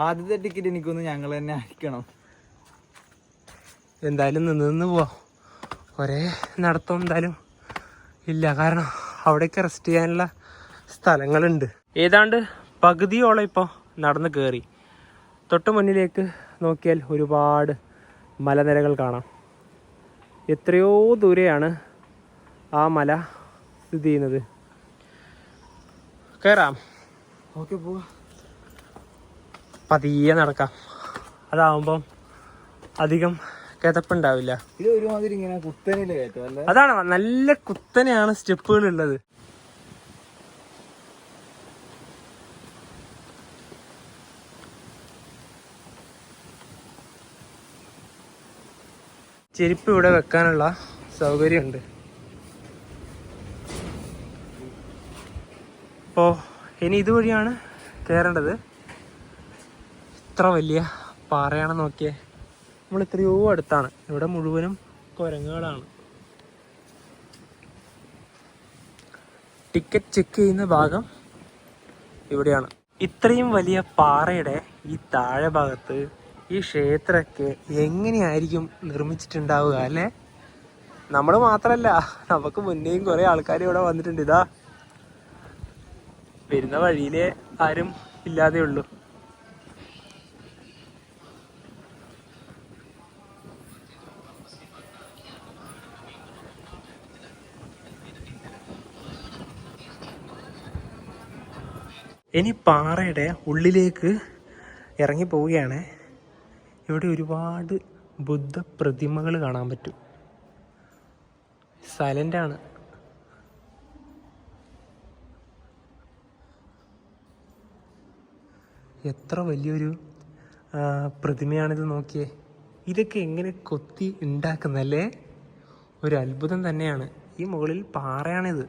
ആദ്യത്തെ ടിക്കറ്റ് എനിക്കൊന്ന് ഞങ്ങൾ തന്നെ അടിക്കണം. എന്തായാലും നിന്ന് പോവാം. ഒരേ നടത്തം എന്തായാലും ഇല്ല, കാരണം അവിടേക്ക് റെസ്റ്റ് ചെയ്യാനുള്ള സ്ഥലങ്ങളുണ്ട്. ഏതാണ്ട് പകുതിയോളം ഇപ്പോൾ നടന്ന് കയറി. തൊട്ട് മുന്നിലേക്ക് നോക്കിയാൽ ഒരുപാട് മലനിരകൾ കാണാം. എത്രയോ ദൂരെയാണ് ആ മല സ്ഥിതി ചെയ്യുന്നത്. കയറാം. ഓക്കെ, പോവാ. പതിയെ നടക്കാം, അതാവുമ്പം അധികം കിതപ്പുണ്ടാവില്ല. ഇത് ഒരുമാതിരി ഇങ്ങനെ കുത്തനെയല്ലേ കയറ്റം അല്ലേ? അതാണ്, നല്ല കുത്തനെയാണ് സ്റ്റെപ്പുകൾ ഉള്ളത്. ചെരുപ്പ് ഇവിടെ വെക്കാനുള്ള സൗകര്യമുണ്ട്. അപ്പോൾ ഇനി ഇതുവഴിയാണ് കയറേണ്ടത്. ഇത്ര വലിയ പാറയാണെന്ന് നോക്കിയേ. നമ്മൾ എത്രയോ അടുത്താണ്. ഇവിടെ മുഴുവനും കുരങ്ങുകളാണ്. ടിക്കറ്റ് ചെക്ക് ചെയ്യുന്ന ഭാഗം ഇവിടെയാണ്. ഇത്രയും വലിയ പാറയുടെ ഈ താഴെ ഭാഗത്ത് ഈ ക്ഷേത്രമൊക്കെ എങ്ങനെയായിരിക്കും നിർമ്മിച്ചിട്ടുണ്ടാവുക അല്ലേ? നമ്മൾ മാത്രമല്ല, നമുക്ക് മുന്നേയും കുറേ ആൾക്കാർ ഇവിടെ വന്നിട്ടുണ്ട്. ഇതാ വരുന്ന വഴിയിലെ ആരും ഇല്ലാതെ ഉള്ളൂ. ഇനി പാറയുടെ ഉള്ളിലേക്ക് ഇറങ്ങി പോവുകയാണ്. ഇവിടെ ഒരുപാട് ബുദ്ധ പ്രതിമകൾ കാണാൻ പറ്റും. സൈലൻ്റാണ്. എത്ര വലിയൊരു പ്രതിമയാണിത് നോക്കിയേ. ഇതൊക്കെ എങ്ങനെ കൊത്തി ഉണ്ടാക്കുന്നല്ലേ? ഒരു അത്ഭുതം തന്നെയാണ്. ഈ മുകളിൽ പാറയാണിത്.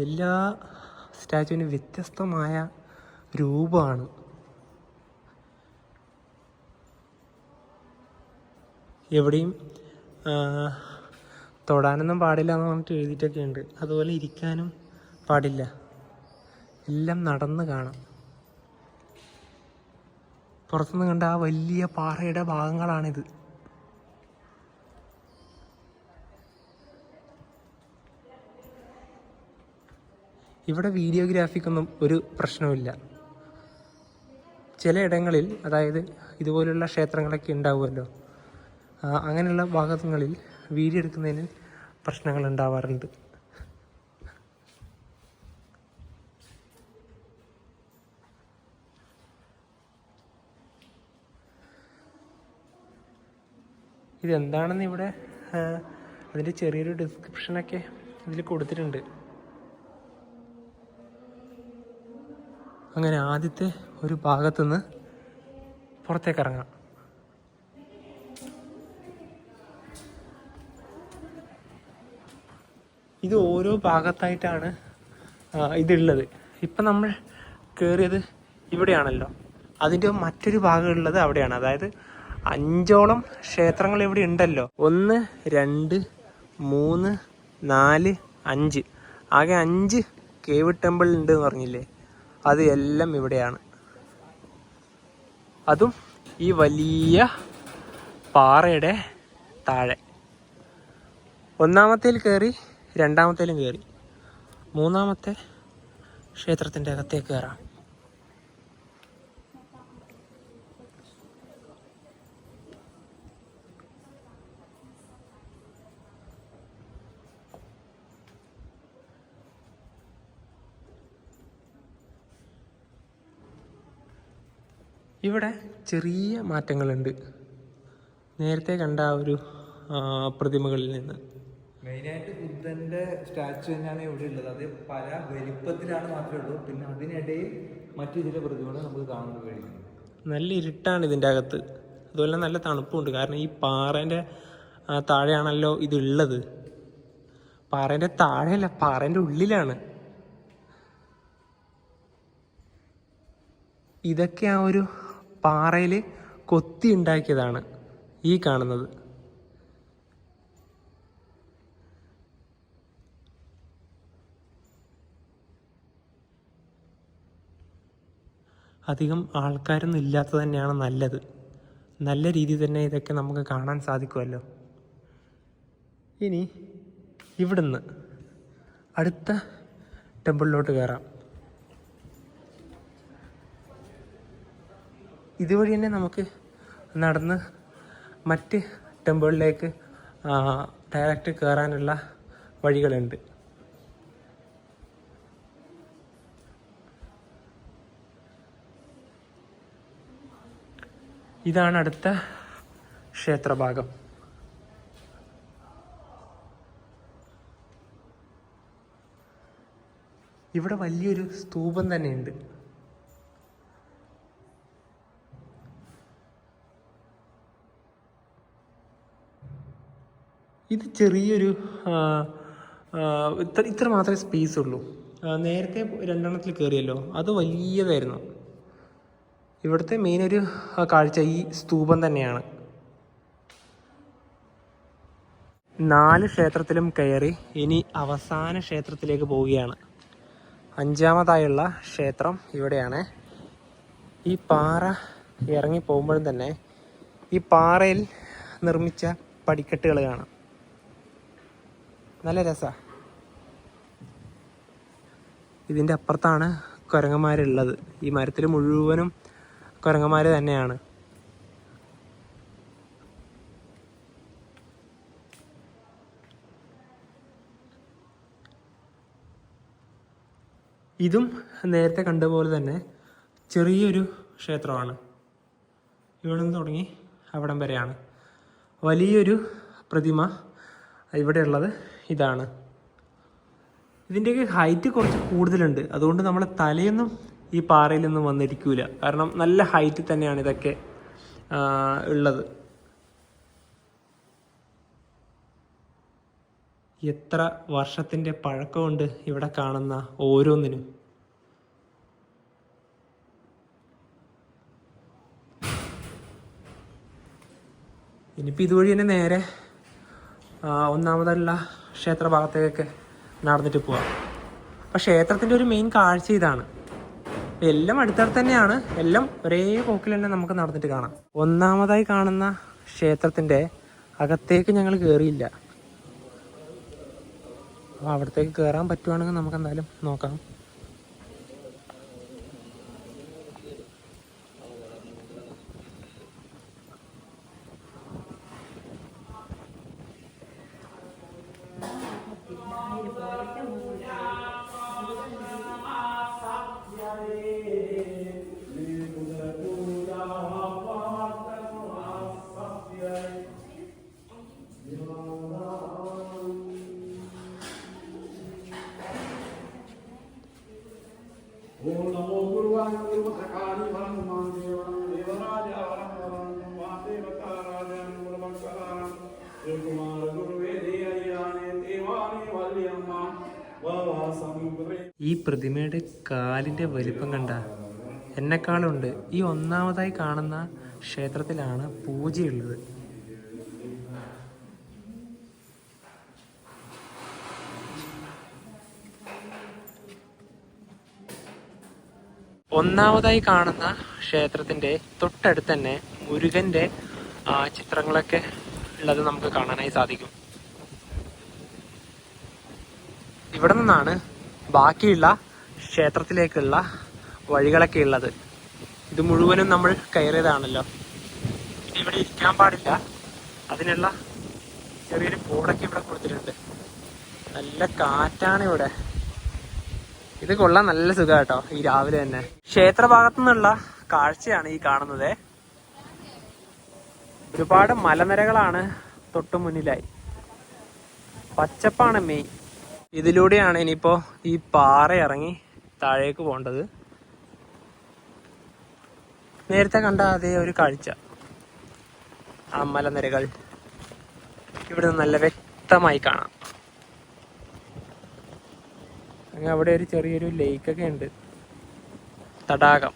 എല്ലാ സ്റ്റാച്ചുവിനും വ്യത്യസ്തമായ രൂപമാണ്. എവിടെയും തൊടാനൊന്നും പാടില്ല എന്ന് പറഞ്ഞിട്ട് എഴുതിയിട്ടൊക്കെ ഉണ്ട്. അതുപോലെ ഇരിക്കാനും പാടില്ല. എല്ലാം നടന്ന് കാണാം. പുറത്തുനിന്ന് കണ്ട ആ വലിയ പാറയുടെ ഭാഗങ്ങളാണിത്. ഇവിടെ വീഡിയോഗ്രാഫിക്കൊന്നും ഒരു പ്രശ്നവുമില്ല. ചിലയിടങ്ങളിൽ, അതായത് ഇതുപോലുള്ള ക്ഷേത്രങ്ങളൊക്കെ ഉണ്ടാവുമല്ലോ, അങ്ങനെയുള്ള ഭാഗങ്ങളിൽ വീഡിയോ എടുക്കുന്നതിന് പ്രശ്നങ്ങൾ ഉണ്ടാവാറുണ്ട്. ഇതെന്താണെന്ന് ഇവിടെ അതിൻ്റെ ചെറിയൊരു ഡിസ്ക്രിപ്ഷനൊക്കെ ഇതിൽ കൊടുത്തിട്ടുണ്ട്. അങ്ങനെ ആദ്യത്തെ ഒരു ഭാഗത്തുനിന്ന് പുറത്തേക്ക് ഇറങ്ങാം. ഇത് ഓരോ ഭാഗത്തായിട്ടാണ് ഇതുള്ളത്. ഇപ്പം നമ്മൾ കയറിയത് ഇവിടെയാണല്ലോ, അതിൻ്റെ മറ്റൊരു ഭാഗം ഉള്ളത് അവിടെയാണ്. അതായത് 5ഓളം ക്ഷേത്രങ്ങൾ ഇവിടെ ഉണ്ടല്ലോ. 1, 2, 3, 4, 5, ആകെ 5 കേവ് ടെമ്പിൾ ഉണ്ട് എന്ന് പറഞ്ഞില്ലേ? അത് എല്ലാം ഇവിടെയാണ്. അതും ഈ വലിയ പാറയുടെ താഴെ. 1ാമത്തേൽ കയറി, 2ാമത്തേലും കയറി, 3ാമത്തെ ക്ഷേത്രത്തിൻ്റെ അകത്തേക്ക് കയറാം. ഇവിടെ ചെറിയ മാറ്റങ്ങളുണ്ട് നേരത്തെ കണ്ട ആ ഒരു പ്രതിമകളിൽ നിന്ന്. മെയിനായിട്ട് ബുദ്ധന്റെ സ്റ്റാച്ചു തന്നെയാണ് ഇവിടെ ഉള്ളത്. അത് പല വലിപ്പത്തിലാണ് മാത്രമേ ഉള്ളൂ. പിന്നെ അതിനിടയിൽ മറ്റു ചില പ്രതിമകൾ നമുക്ക് കാണാൻ കഴിയും. നല്ല ഇരുട്ടാണ് ഇതിൻ്റെ അകത്ത്, അതുപോലെ നല്ല തണുപ്പുണ്ട്. കാരണം ഈ പാറേൻ്റെ താഴെയാണല്ലോ ഇതുള്ളത്. പാറേൻ്റെ താഴെയല്ല, പാറേൻ്റെ ഉള്ളിലാണ്. ഇതൊക്കെ ആ ഒരു പാറയിൽ കൊത്തി ഉണ്ടാക്കിയതാണ് ഈ കാണുന്നത്. അധികം ആൾക്കാരൊന്നും ഇല്ലാത്തത് തന്നെയാണ് നല്ലത്. നല്ല രീതിയിൽ തന്നെ ഇതൊക്കെ നമുക്ക് കാണാൻ സാധിക്കുമല്ലോ. ഇനി ഇവിടുന്ന് അടുത്ത ടെമ്പിളിലോട്ട് കയറാം. ഇതുവഴി തന്നെ നമുക്ക് നടന്ന് മറ്റ് ടെമ്പിളിലേക്ക് ഡയറക്റ്റ് കയറാനുള്ള വഴികളുണ്ട്. ഇതാണ് അടുത്ത ക്ഷേത്രഭാഗം. ഇവിടെ വലിയൊരു സ്തൂപം തന്നെയുണ്ട്. ഇത് ചെറിയൊരു ഇത്ര മാത്രമേ സ്പേസ് ഉള്ളൂ. നേരത്തെ 2 കയറിയല്ലോ, അത് വലിയതായിരുന്നു. ഇവിടുത്തെ മെയിൻ ഒരു കാഴ്ച ഈ സ്തൂപം തന്നെയാണ്. 4 ക്ഷേത്രത്തിലും കയറി ഇനി അവസാന ക്ഷേത്രത്തിലേക്ക് പോവുകയാണ്. 5ാമതായുള്ള ക്ഷേത്രം ഇവിടെയാണ്. ഈ പാറ ഇറങ്ങി പോകുമ്പോഴും തന്നെ ഈ പാറയിൽ നിർമ്മിച്ച പടിക്കെട്ടുകൾ കാണാം. നല്ല രസമാണ്. ഇതിൻ്റെ അപ്പുറത്താണ് കുരങ്ങന്മാരുള്ളത്. ഈ മരത്തിൽ മുഴുവനും കുരങ്ങന്മാർ തന്നെയാണ്. ഇതും നേരത്തെ കണ്ടപോലെ തന്നെ ചെറിയൊരു ക്ഷേത്രമാണ്. ഇവിടെ നിന്ന് തുടങ്ങി അവിടം വരെയാണ്. വലിയൊരു പ്രതിമ ഇവിടെ ഉള്ളത് ഇതാണ്. ഇതിൻ്റെയൊക്കെ ഹൈറ്റ് കുറച്ച് കൂടുതലുണ്ട്. അതുകൊണ്ട് നമ്മളെ തലയൊന്നും ഈ പാറയിലൊന്നും വന്നിരിക്കൂല. കാരണം നല്ല ഹൈറ്റ് തന്നെയാണ് ഇതൊക്കെ ഉള്ളത്. എത്ര വർഷത്തിൻ്റെ പഴക്കമുണ്ട് ഇവിടെ കാണുന്ന ഓരോന്നിനും. ഇനിയിപ്പോൾ ഇതുവഴി തന്നെ നേരെ 1ാമതുള്ള ക്ഷേത്രഭാഗത്തേക്കൊക്കെ നടന്നിട്ട് പോവാം. അപ്പം ക്ഷേത്രത്തിൻ്റെ ഒരു മെയിൻ കാഴ്ച ഇതാണ്. എല്ലാം അടുത്തടുത്ത് തന്നെയാണ്. എല്ലാം ഒരേ പോക്കിൽ തന്നെ നമുക്ക് നടന്നിട്ട് കാണാം. 1ാമതായി കാണുന്ന ക്ഷേത്രത്തിൻ്റെ അകത്തേക്ക് ഞങ്ങൾ കയറിയില്ല. അപ്പോൾ അവിടത്തേക്ക് കയറാൻ പറ്റുവാണെങ്കിൽ നമുക്ക് എന്തായാലും നോക്കാം. ഈ പ്രതിമയുടെ കാലിൻ്റെ വലിപ്പം കണ്ട എന്നെക്കാളുണ്ട്. ഈ 1ാമതായി കാണുന്ന ക്ഷേത്രത്തിലാണ് പൂജയുള്ളത്. ഒന്നാമതായി കാണുന്ന ക്ഷേത്രത്തിൻ്റെ തൊട്ടടുത്ത് തന്നെ മുരുകൻ്റെ ചിത്രങ്ങളൊക്കെ ഉള്ളത് നമുക്ക് കാണാനായി സാധിക്കും. ഇവിടെ നിന്നാണ് ബാക്കിയുള്ള ക്ഷേത്രത്തിലേക്കുള്ള വഴികളൊക്കെ ഉള്ളത്. ഇത് മുഴുവനും നമ്മൾ കയറിയതാണല്ലോ. ഇവിടെ ഇരിക്കാൻ പാടില്ല, അതിനുള്ള ചെറിയൊരു ബോർഡൊക്കെ ഇവിടെ കൊടുത്തിട്ടുണ്ട്. നല്ല കാറ്റാണ് ഇവിടെ. ഇത് കൊള്ളാൻ നല്ല സുഖം കേട്ടോ, ഈ രാവിലെ തന്നെ. ക്ഷേത്ര ഭാഗത്തു നിന്നുള്ള കാഴ്ചയാണ് ഈ കാണുന്നത്. ഒരുപാട് മലനിരകളാണ് തൊട്ടു മുന്നിലായി. പച്ചപ്പാണ് മെയിൻ. ഇതിലൂടെയാണ് ഇനിയിപ്പോ ഈ പാറ ഇറങ്ങി താഴേക്ക് പോകേണ്ടത്. നേരത്തെ കണ്ട അതേ ഒരു കാഴ്ച, ആ മലനിരകൾ ഇവിടെ നല്ല വ്യക്തമായി കാണാം. അങ്ങനെ അവിടെ ഒരു ചെറിയൊരു ലേക്കൊക്കെ ഉണ്ട്, തടാകം.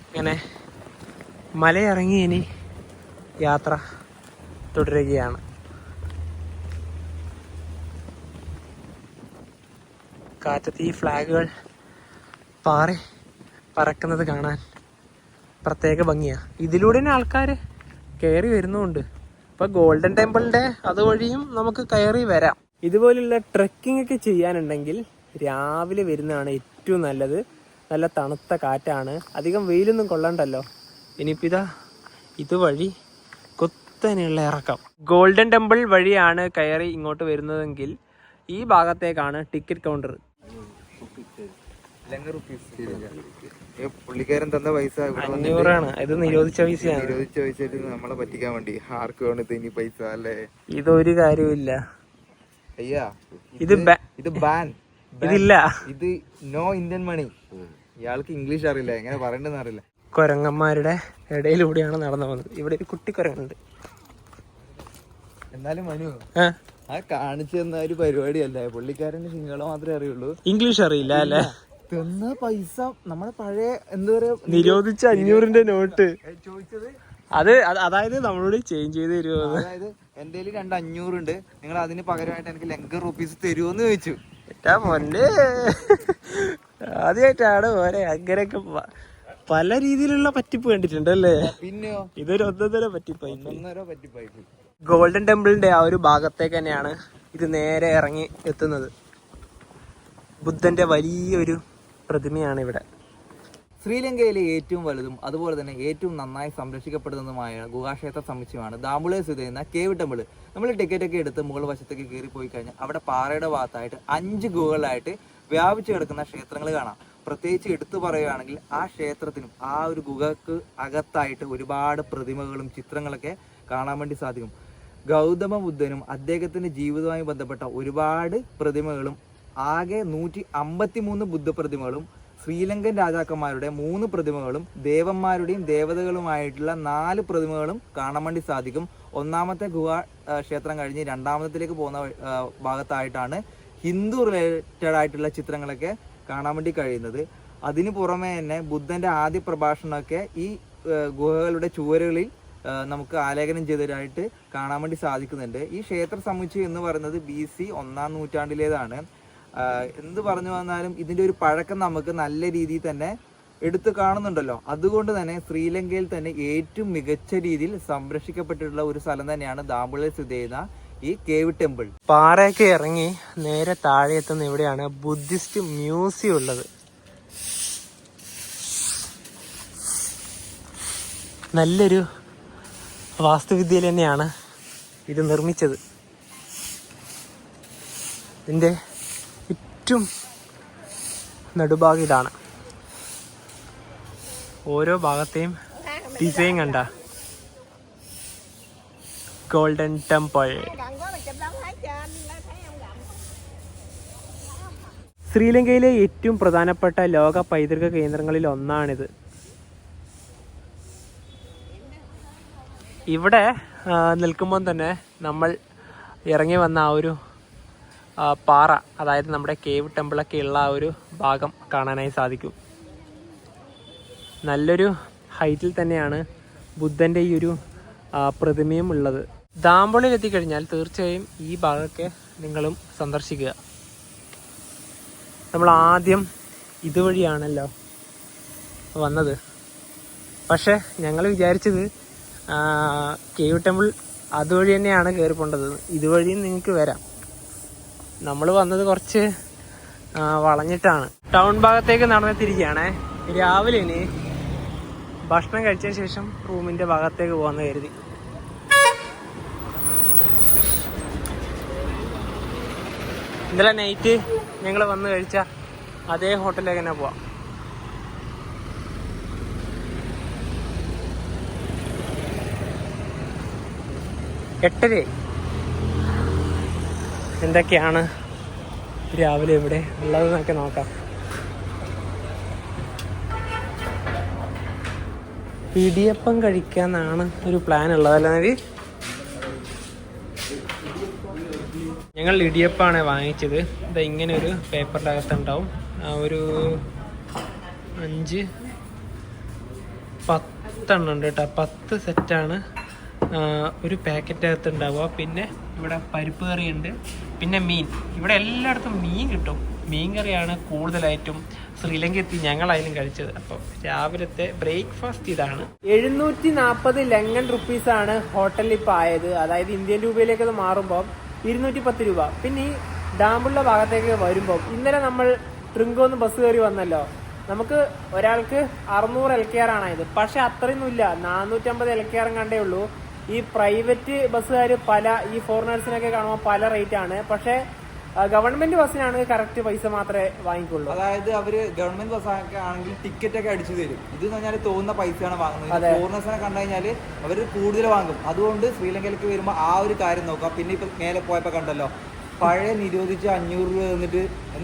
ഇങ്ങനെ മലയിറങ്ങി ഇനി യാത്ര തുടരുകയാണ്. കാറ്റത്ത് ഈ ഫ്ലാഗുകൾ പാറി പറക്കുന്നത് കാണാൻ പ്രത്യേക ഭംഗിയാ. ഇതിലൂടെ തന്നെ ആൾക്കാർ കയറി വരുന്നുമുണ്ട്. ഇപ്പൊ ഗോൾഡൻ ടെമ്പിളിന്റെ അതുവഴിയും നമുക്ക് കയറി വരാം. ഇതുപോലുള്ള ട്രെക്കിംഗ് ഒക്കെ ചെയ്യാനുണ്ടെങ്കിൽ രാവിലെ വരുന്നതാണ് ഏറ്റവും നല്ലത്. നല്ല തണുത്ത കാറ്റാണ്, അധികം വെയിലൊന്നും കൊള്ളണ്ടല്ലോ. ഇനിയിപ്പോൾ ഇതാ ഇതുവഴി കുത്തനെയുള്ള ഇറക്കം. ഗോൾഡൻ ടെമ്പിൾ വഴിയാണ് കയറി ഇങ്ങോട്ട് വരുന്നതെങ്കിൽ ഈ ഭാഗത്തേക്കാണ് ടിക്കറ്റ് കൗണ്ടർ. പുള്ളിക്കാരൻ തന്ന പൈസ 500 ഇത് നിരോധിച്ച പൈസയാണ്. നിരോധിച്ച പൈസ നമ്മളെ പറ്റിക്കാൻ വേണ്ടി. ആർക്ക് വേണം ഇനി പൈസ അല്ലേ? ഇതൊരു കാര്യമില്ല. അയ്യാ ഇത് ബാൻ, ഇതില്ല. ഇത് നോ ഇന്ത്യൻ മണി. ഇയാൾക്ക് ഇംഗ്ലീഷ് അറിയില്ല, എങ്ങനെ പറയണ്ടെന്ന് അറിയില്ല. കുരങ്ങന്മാരുടെ ഇടയിലൂടെയാണ് നടന്നു പോകുന്നത്. ഇവിടെ ഒരു കുട്ടി കുരങ്ങുണ്ട്. എന്നാലും മനു ആ കാണിച്ചു തന്ന ഒരു പരിപാടിയല്ലേ. പുള്ളിക്കാരന് സിംഗളോ മാത്രമേ അറിയുള്ളൂ, ഇംഗ്ലീഷ് അറിയില്ല അല്ലേ? തന്ന പൈസ നമ്മളെ പഴയ എന്താ പറയാ നിരോധിച്ച 500 നോട്ട് ചോദിച്ചത്. അതായത് നമ്മളോട് ചേഞ്ച് ചെയ്ത് തരുമോ? അതായത് എന്റെ 2 500 ഉണ്ട്, നിങ്ങൾ അതിന് പകരമായിട്ട് എനിക്ക് ₹1,000 തരുമോന്ന് ചോദിച്ചു. പൊന്നെ, ആദ്യമായിട്ടാണ് ഓരെ അങ്ങനെയൊക്കെ പല രീതിയിലുള്ള പറ്റിപ്പ് കണ്ടിട്ടുണ്ടല്ലേ? പിന്നെയോ, ഇതൊരു ഒന്നൊന്നര പറ്റിപ്പായി. പറ്റിപ്പായി. ഗോൾഡൻ ടെമ്പിളിന്റെ ആ ഒരു ഭാഗത്തേക്ക് തന്നെയാണ് ഇത് നേരെ ഇറങ്ങി എത്തുന്നത്. ബുദ്ധന്റെ വലിയൊരു പ്രതിമയാണ് ഇവിടെ. ശ്രീലങ്കയിലെ ഏറ്റവും വലുതും അതുപോലെ തന്നെ ഏറ്റവും നന്നായി സംരക്ഷിക്കപ്പെടുന്നതുമായ ഗുഹാക്ഷേത്ര സമുച്ചയമാണ് ദാമ്പുളയിൽ സ്ഥിതി ചെയ്യുന്ന കേവ് ടെമ്പിൾ. നമ്മൾ ടിക്കറ്റ് ഒക്കെ എടുത്ത് മുകൾ വശത്തേക്ക് കയറി പോയി കഴിഞ്ഞാൽ അവിടെ പാറയുടെ ഭാഗത്തായിട്ട് 5 ഗുഹകളായിട്ട് വ്യാപിച്ചു കിടക്കുന്ന ക്ഷേത്രങ്ങൾ കാണാം. പ്രത്യേകിച്ച് എടുത്തു പറയുകയാണെങ്കിൽ ആ ക്ഷേത്രത്തിനും ആ ഒരു ഗുഹക്ക് അകത്തായിട്ട് ഒരുപാട് പ്രതിമകളും ചിത്രങ്ങളൊക്കെ കാണാൻ വേണ്ടി സാധിക്കും. ഗൗതമ ബുദ്ധനും അദ്ദേഹത്തിന്റെ ജീവിതവുമായി ബന്ധപ്പെട്ട ഒരുപാട് പ്രതിമകളും, ആകെ 153 ബുദ്ധപ്രതിമകളും, ശ്രീലങ്കൻ രാജാക്കന്മാരുടെ 3 പ്രതിമകളും, ദേവന്മാരുടെയും ദേവതകളുമായിട്ടുള്ള 4 പ്രതിമകളും കാണാൻ വേണ്ടി സാധിക്കും. ഒന്നാമത്തെ ഗുഹ ക്ഷേത്രം കഴിഞ്ഞ് രണ്ടാമത്തിലേക്ക് പോകുന്ന ഭാഗത്തായിട്ടാണ് ഹിന്ദു റിലേറ്റഡ് ആയിട്ടുള്ള ചിത്രങ്ങളൊക്കെ കാണാൻ വേണ്ടി കഴിയുന്നത്. അതിനു പുറമെ തന്നെ ബുദ്ധന്റെ ആദ്യ പ്രഭാഷണമൊക്കെ ഈ ഗുഹകളുടെ ചുവരുകളിൽ നമുക്ക് ആലേഖനം ചെയ്തതായിട്ട് കാണാൻ വേണ്ടി സാധിക്കുന്നുണ്ട്. ഈ ക്ഷേത്ര സമുച്ചയം എന്ന് പറയുന്നത് BC 1-ാം നൂറ്റാണ്ടിലേതാണ്. എന്ത് പറഞ്ഞു വന്നാലും ഇതിന്റെ ഒരു പഴക്കം നമുക്ക് നല്ല രീതിയിൽ തന്നെ എടുത്തു കാണുന്നുണ്ടല്ലോ. അതുകൊണ്ട് തന്നെ ശ്രീലങ്കയിൽ തന്നെ ഏറ്റവും മികച്ച രീതിയിൽ സംരക്ഷിക്കപ്പെട്ടിട്ടുള്ള ഒരു സ്ഥലം തന്നെയാണ് ദാമ്പുളയിൽ സ്ഥിതി ചെയ്യുന്ന ഈ കേവ് ടെമ്പിൾ. പാറയൊക്കെ ഇറങ്ങി നേരെ താഴെ എത്തുന്ന ഇവിടെയാണ് ബുദ്ധിസ്റ്റ് മ്യൂസിയം ഉള്ളത്. നല്ലൊരു വാസ്തുവിദ്യയിൽ തന്നെയാണ് ഇത് നിർമ്മിച്ചത്. ഇതിൻ്റെ ഏറ്റവും നടുഭാഗം ഇതാണ്. ഓരോ ഭാഗത്തെയും ഡിസൈൻ കണ്ട ഗോൾഡൻ ടെമ്പിൾ. ശ്രീലങ്കയിലെ ഏറ്റവും പ്രധാനപ്പെട്ട ലോക പൈതൃക കേന്ദ്രങ്ങളിൽ ഒന്നാണിത്. ഇവിടെ നിൽക്കുമ്പോൾ തന്നെ നമ്മൾ ഇറങ്ങി വന്ന ആ ഒരു പാറ, അതായത് നമ്മുടെ കേവ് ടെമ്പിളൊക്കെ ഉള്ള ആ ഒരു ഭാഗം കാണാനായി സാധിക്കും. നല്ലൊരു ഹൈറ്റിൽ തന്നെയാണ് ബുദ്ധൻ്റെ ഈ ഒരു പ്രതിമയും ഉള്ളത്. ദാമ്പുളയിൽ എത്തിക്കഴിഞ്ഞാൽ തീർച്ചയായും ഈ ഭാഗമൊക്കെ നിങ്ങളും സന്ദർശിക്കുക. നമ്മൾ ആദ്യം ഇതുവഴിയാണല്ലോ വന്നത്, പക്ഷെ ഞങ്ങൾ വിചാരിച്ചത് കേവ് ടെമ്പിൾ അതുവഴി തന്നെയാണ് കയറി പോകേണ്ടത്. ഇതുവഴിയും നിങ്ങൾക്ക് വരാം. നമ്മൾ വന്നത് കുറച്ച് വളഞ്ഞിട്ടാണ്. ടൗൺ ഭാഗത്തേക്ക് നടന്നെത്തിരിക്കുകയാണേ. രാവിലെ ഇനി ഭക്ഷണം കഴിച്ച ശേഷം റൂമിൻ്റെ ഭാഗത്തേക്ക് പോകാമെന്ന് കരുതി. ഇന്നലെ നൈറ്റ് ഞങ്ങൾ വന്ന് കഴിച്ച അതേ ഹോട്ടലിലേക്ക് തന്നെ പോവാം. എട്ടര എന്തൊക്കെയാണ് രാവിലെ ഇവിടെ ഉള്ളതെന്നൊക്കെ നോക്കാം. ഇടിയപ്പം കഴിക്കാനാണ് ഒരു പ്ലാൻ ഉള്ളതല്ലേ നവി? ഞങ്ങൾ ഇടിയപ്പമാണ് വാങ്ങിച്ചത്. ഇത് ഇങ്ങനെ ഒരു പേപ്പറിൻ്റെ അകത്തുണ്ടാവും. ഒരു 5-10 ഉണ്ട് കേട്ടോ. 10 സെറ്റാണ് ഒരു പാക്കറ്റ് അകത്ത് ഉണ്ടാവുക. പിന്നെ ഇവിടെ പരിപ്പ് കറിയുണ്ട്, പിന്നെ മീൻ. ഇവിടെ എല്ലായിടത്തും മീൻ കിട്ടും. മീൻ കറിയാണ് കൂടുതലായിട്ടും ശ്രീലങ്ക എത്തി ഞങ്ങളായാലും കഴിച്ചത്. അപ്പം രാവിലത്തെ ബ്രേക്ക്ഫാസ്റ്റ് ഇതാണ്. 740 ലങ്കൻ റുപ്പീസാണ് ഹോട്ടലിൽ ഇപ്പോൾ ആയത്. അതായത് ഇന്ത്യൻ രൂപയിലേക്ക് അത് മാറുമ്പോൾ 210 രൂപ. പിന്നെ ഈ ഡാമുള്ള ഭാഗത്തേക്ക് വരുമ്പോൾ ഇന്നലെ നമ്മൾ ട്രിങ്കോന്ന് ബസ് കയറി വന്നല്ലോ. നമുക്ക് ഒരാൾക്ക് 600 LKR ആണത്. പക്ഷെ അത്രയൊന്നും ഇല്ല, 450 LKR കണ്ടേ ഉള്ളൂ. ഈ പ്രൈവറ്റ് ബസ്സുകാർ പല ഈ ഫോറിനേഴ്സിനൊക്കെ കാണുമ്പോൾ പല റേറ്റ് ആണ്. പക്ഷെ ഗവൺമെന്റ് ബസ്സിനാണ് കറക്റ്റ് പൈസ മാത്രമേ വാങ്ങിക്കുള്ളൂ. അതായത് അവര് ഗവൺമെന്റ് ബസ്സൊക്കെ ആണെങ്കിൽ ടിക്കറ്റ് ഒക്കെ അടിച്ചു തരും. ഇത് പറഞ്ഞാൽ തോന്നുന്ന പൈസയാണ് വാങ്ങുന്നത്. ഫോറിനേഴ്സിനെ കണ്ടു കഴിഞ്ഞാൽ അവർ കൂടുതൽ വാങ്ങും. അതുകൊണ്ട് ശ്രീലങ്കയിലേക്ക് വരുമ്പോൾ ആ ഒരു കാര്യം നോക്കാം. പിന്നെ ഇപ്പൊ മേലെ പോയപ്പോ കണ്ടല്ലോ, പഴയ നിരോധിച്ച് 500 രൂപ തന്നിട്ട്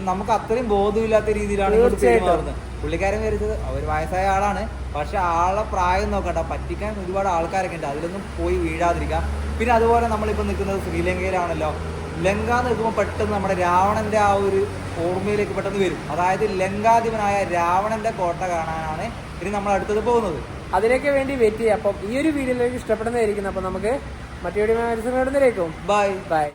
നമുക്ക് അത്രയും ബോധമില്ലാത്ത രീതിയിലാണ് ഇങ്ങോട്ട് പെരുമാറുന്നത്. പുള്ളിക്കാരൻ വരുന്നത് അവർ വയസ്സായ ആളാണ്, പക്ഷെ ആളെ പ്രായം നോക്കണ്ട, പറ്റിക്കാൻ ഒരുപാട് ആൾക്കാരൊക്കെ ഉണ്ട്. അതിലൊന്നും പോയി വീഴാതിരിക്കാം. പിന്നെ അതുപോലെ നമ്മളിപ്പോൾ നിൽക്കുന്നത് ശ്രീലങ്കയിലാണല്ലോ. ലങ്ക എന്ന് നിൽക്കുമ്പോൾ പെട്ടെന്ന് നമ്മുടെ രാവണന്റെ ആ ഒരു ഓർമ്മയിലേക്ക് പെട്ടെന്ന് വരും. അതായത് ലങ്കാധിപനായ രാവണന്റെ കോട്ട കാണാനാണ് ഇനി നമ്മൾ അടുത്തത് പോകുന്നത്. അതിനൊക്കെ വേണ്ടി വെയിറ്റ് ചെയ്യാം. അപ്പം ഈ ഒരു വീഡിയോയിലേക്ക് ഇഷ്ടപ്പെടുന്നതായിരിക്കും. അപ്പം നമുക്ക് മറ്റേ വീഡിയോ ബൈ ബൈ.